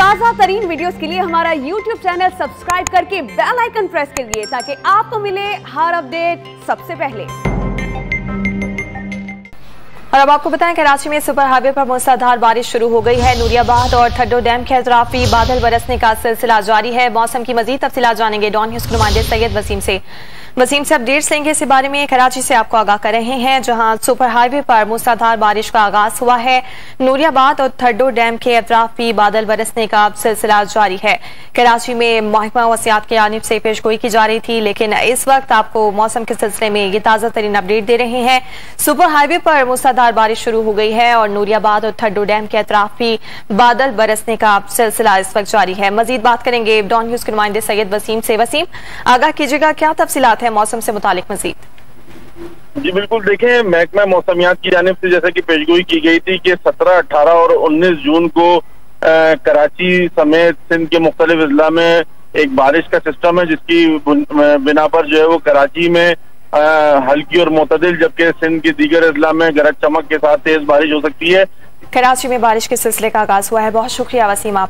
ताज़ा तरीन वीडियोस के लिए हमारा YouTube चैनल सब्सक्राइब करके बेल आइकन प्रेस करिए ताकि आपको मिले हर अपडेट सबसे पहले। और अब आपको बताएं, कराची में सुपर हाईवे पर मूसलाधार बारिश शुरू हो गई है। नूरियाबाद और ठड्डो डैम के अतराफ भी बादल बरसने का सिलसिला जारी है। मौसम की मजीद तफसीलात जानेंगे डॉन न्यूज़ के नुमाइंदे सैयद वसीम से अपडेट्स लेंगे इस बारे में। कराची से आपको आगाह कर रहे हैं, जहां सुपर हाईवे पर मूसलाधार बारिश का आगाज हुआ है। नूरियाबाद और ठड्डो डैम के अतराफ भी बादल बरसने का सिलसिला जारी है। कराची में महकमा वसियात की जानिब से पेशगोई की जा रही थी, लेकिन इस वक्त आपको मौसम के सिलसिले में ये ताज़ा तरीन अपडेट दे रहे हैं। सुपर हाईवे पर मूसलाधार बारिश शुरू हो गई है और नूरियाबाद और ठड्डो डैम के अतराफ भी बादल बरसने का सिलसिला इस वक्त जारी है। मजीद बात करेंगे डॉन न्यूज़ के नुमाइंदे सैयद वसीम से। वसीम, आगाह कीजिएगा, क्या तफसीलात है मौसम से मुतालिक मजीद? जी बिल्कुल, देखें, महकमा मौसमियात की जानिब से जैसे कि पेशगोई की गई थी कि 17, 18 और 19 जून को कराची समेत सिंध के मुख्तलिफ अजला में एक बारिश का सिस्टम है, जिसकी बिना पर जो है वो कराची में हल्की और मोतदिल, जबकि सिंध के दीगर अजला में गरज चमक के साथ तेज बारिश हो सकती है। कराची में बारिश के सिलसिले का आगाज हुआ है। बहुत शुक्रिया वसीम आप